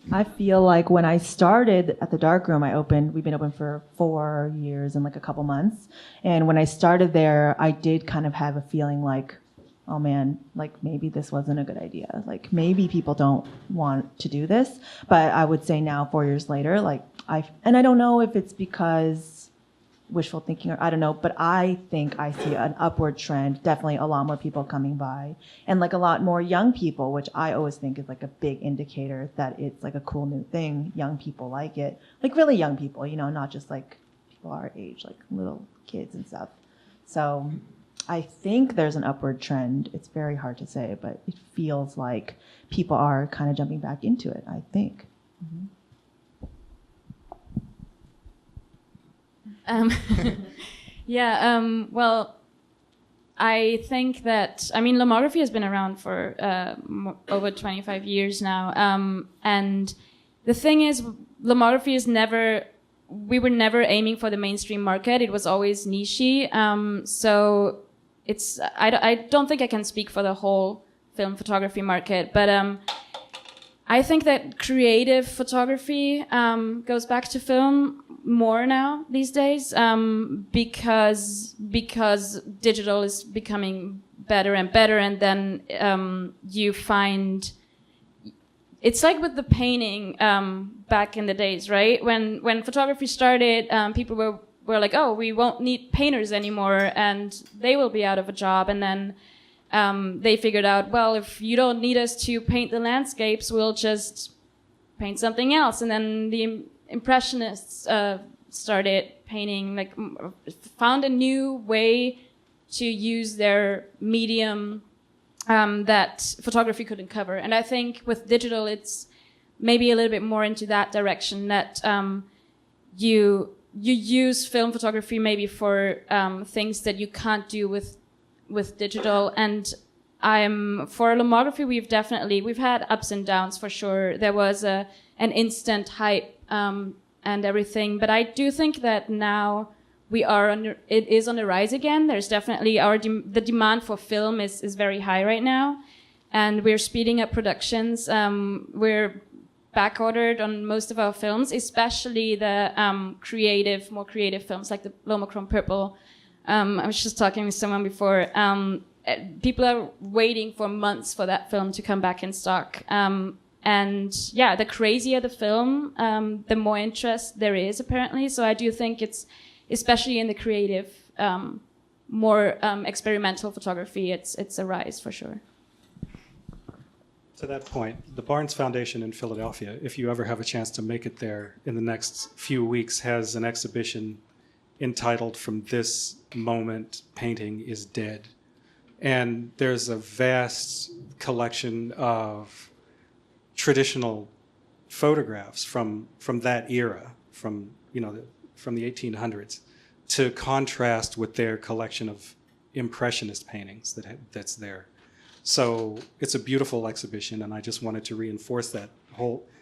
I feel like when I started at the Darkroom, we've been open for 4 years and like a couple months. And when I started there, I did kind of have a feeling like, oh man, like maybe this wasn't a good idea. Like maybe people don't want to do this. But I would say now, 4 years later, like I don't know if it's because wishful thinking or I don't know, but I think I see an upward trend, definitely a lot more people coming by and like a lot more young people, which I always think is like a big indicator that it's like a cool new thing. Young people like it, like really young people, not just like people our age, like little kids and stuff. So I think there's an upward trend. It's very hard to say, but it feels like people are kind of jumping back into it, I think. Mm-hmm. Well, I think that, lomography has been around for over 25 years now. And the thing is, lomography we were never aiming for the mainstream market. It was always niche-y. So I don't think I can speak for the whole film photography market, but I think that creative photography goes back to film more now these days because digital is becoming better and better, and then you find it's like with the painting back in the days, right? When photography started, people were like, oh, we won't need painters anymore, and they will be out of a job, and then they figured out, well, if you don't need us to paint the landscapes, we'll just paint something else. And then the Impressionists started painting, like found a new way to use their medium that photography couldn't cover. And I think with digital, it's maybe a little bit more into that direction, that you use film photography maybe for things that you can't do with digital. And for lomography, we've had ups and downs for sure. There was an instant hype and everything, but I do think that now it is on the rise again. There's definitely the demand for film is very high right now, and we're speeding up productions. We're back ordered on most of our films, especially the more creative films like the Lomochrome Purple. I was just talking with someone before. People are waiting for months for that film to come back in stock. And yeah, the crazier the film, the more interest there is apparently. So I do think it's, especially in the creative, more experimental photography, it's a rise for sure. To that point, the Barnes Foundation in Philadelphia, if you ever have a chance to make it there in the next few weeks, has an exhibition entitled "From This Moment, Painting is Dead." And there's a vast collection of traditional photographs from that era, from the 1800s, to contrast with their collection of Impressionist paintings that's there. So it's a beautiful exhibition, and I just wanted to reinforce that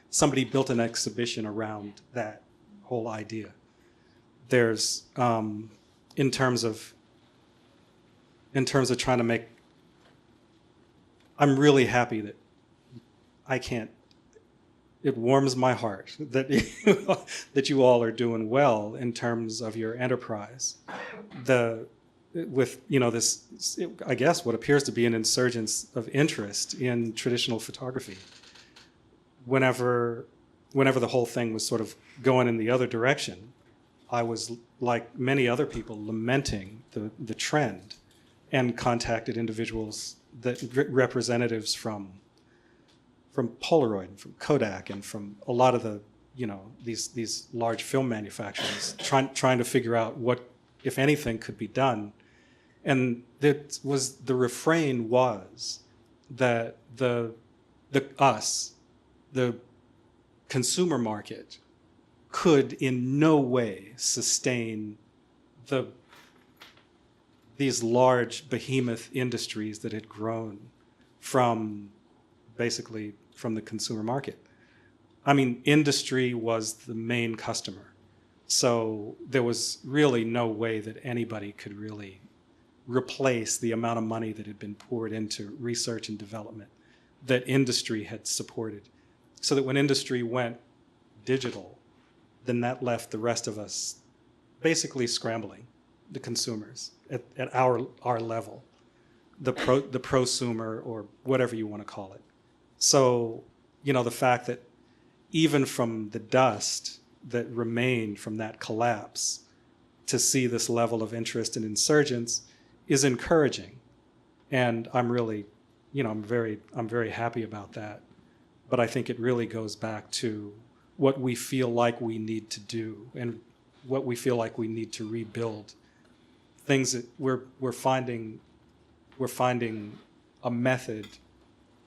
somebody built an exhibition around that whole idea. There's, in terms of trying to make, I'm really happy that it warms my heart that you all are doing well in terms of your enterprise. With this, I guess, what appears to be an insurgence of interest in traditional photography. Whenever the whole thing was sort of going in the other direction, I was, like many other people, lamenting the trend, and contacted individuals, representatives from Polaroid and from Kodak and from a lot of the these large film manufacturers, trying to figure out what, if anything, could be done. And the refrain was that the consumer market could in no way sustain these large behemoth industries that had grown from the consumer market. I mean, industry was the main customer. So there was really no way that anybody could really replace the amount of money that had been poured into research and development that industry had supported. So that when industry went digital, then that left the rest of us basically scrambling, the consumers at our level, the prosumer, or whatever you want to call it. So, the fact that even from the dust that remained from that collapse, to see this level of interest and insurgence is encouraging. And I'm really, I'm very happy about that. But I think it really goes back to what we feel like we need to do and what we feel like we need to rebuild. Things that we're finding a method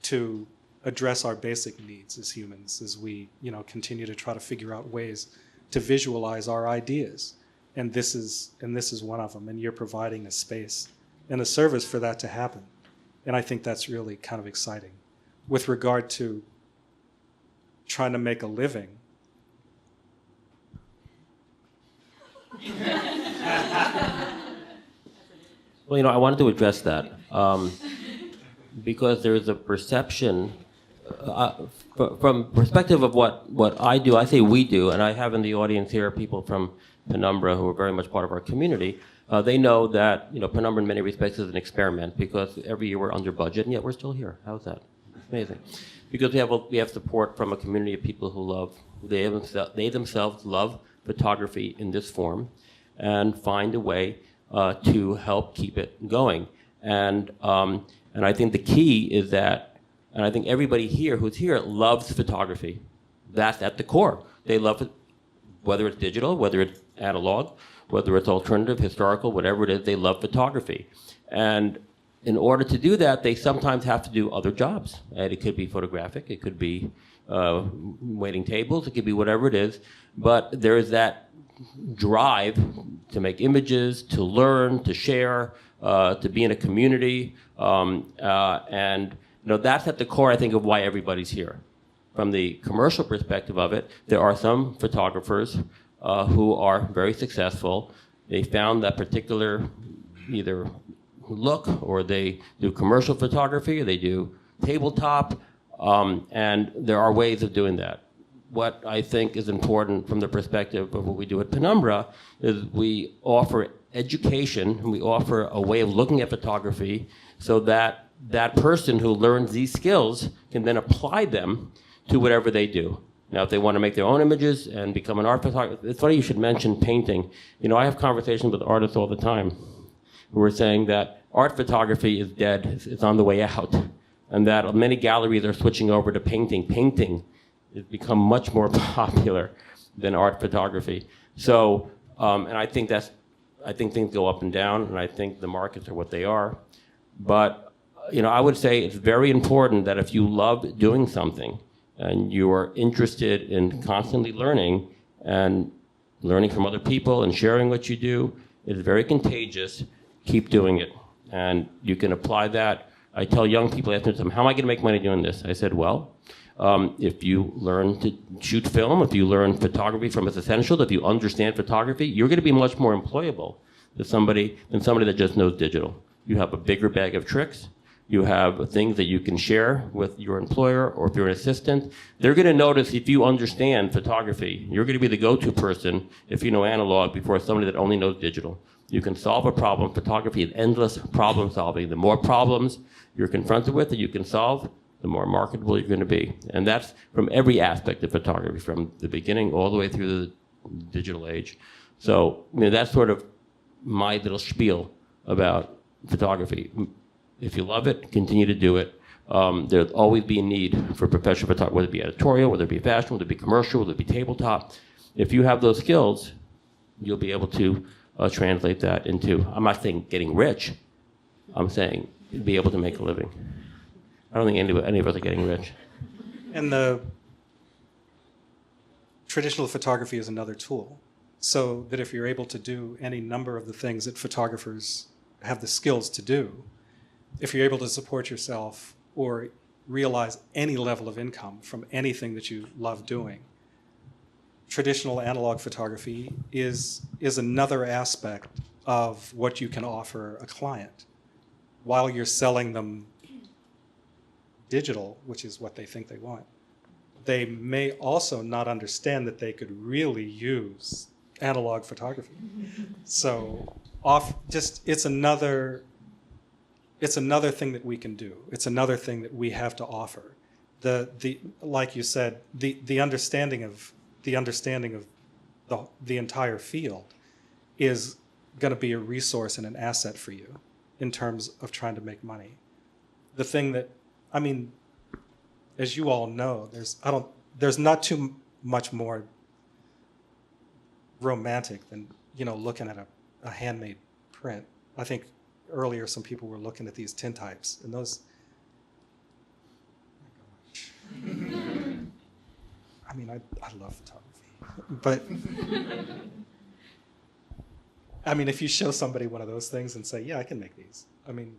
to address our basic needs as humans as we, continue to try to figure out ways to visualize our ideas. And this is one of them. And you're providing a space and a service for that to happen. And I think that's really kind of exciting. With regard to trying to make a living, well, I wanted to address that because there's a perception from perspective of what I do. I say we do, and I have in the audience here people from Penumbra who are very much part of our community. They know that Penumbra in many respects is an experiment because every year we're under budget, and yet we're still here. How's that? It's amazing, because we have support from a community of people who they themselves love photography in this form, and find a way to help keep it going. And I think the key is that, and I think everybody who's here loves photography. That's at the core. They love it, whether it's digital, whether it's analog, whether it's alternative, historical, whatever it is, they love photography. And in order to do that, they sometimes have to do other jobs. And it could be photographic, it could be waiting tables, it could be whatever it is. But there is that drive to make images, to learn, to share, to be in a community. And that's at the core, I think, of why everybody's here. From the commercial perspective of it, there are some photographers who are very successful. They found that particular either look, or they do commercial photography, or they do tabletop, and there are ways of doing that. What I think is important from the perspective of what we do at Penumbra is we offer education, and we offer a way of looking at photography so that that person who learns these skills can then apply them to whatever they do. Now, if they want to make their own images and become an art photographer, it's funny you should mention painting. I have conversations with artists all the time who are saying that art photography is dead, it's on the way out, and that many galleries are switching over to painting. Painting has become much more popular than art photography. So, and I think things go up and down, and I think the markets are what they are. But, I would say it's very important that if you love doing something, and you are interested in constantly learning and learning from other people and sharing what you do, it's very contagious. Keep doing it. And you can apply that. I tell young people, ask them, how am I going to make money doing this? I said, well, if you learn to shoot film, if you learn photography from its essentials, if you understand photography, you're going to be much more employable than somebody that just knows digital. You have a bigger bag of tricks. You have things that you can share with your employer, or if you're an assistant. They're going to notice if you understand photography. You're going to be the go-to person if you know analog before somebody that only knows digital. You can solve a problem. Photography is endless problem solving. The more problems you're confronted with that you can solve, the more marketable you're going to be. And that's from every aspect of photography, from the beginning all the way through the digital age. So that's sort of my little spiel about photography. If you love it, continue to do it. There'll always be a need for professional photography, whether it be editorial, whether it be fashion, whether it be commercial, whether it be tabletop. If you have those skills, you'll be able to translate that into, I'm not saying getting rich, I'm saying be able to make a living. I don't think any of us are getting rich. And the traditional photography is another tool. So that if you're able to do any number of the things that photographers have the skills to do, if you're able to support yourself or realize any level of income from anything that you love doing, traditional analog photography is another aspect of what you can offer a client while you're selling them digital, which is what they think they want, they may also not understand that they could really use analog photography. So it's another thing that we can do. It's another thing that we have to offer. Like you said, the understanding of the entire field is going to be a resource and an asset for you in terms of trying to make money. The thing that, I mean, as you all know, there's not too much more romantic than, looking at a handmade print. I think earlier some people were looking at these tintypes, and those, oh my gosh. I mean, I love photography, but I mean, if you show somebody one of those things and say, yeah, I can make these, I mean,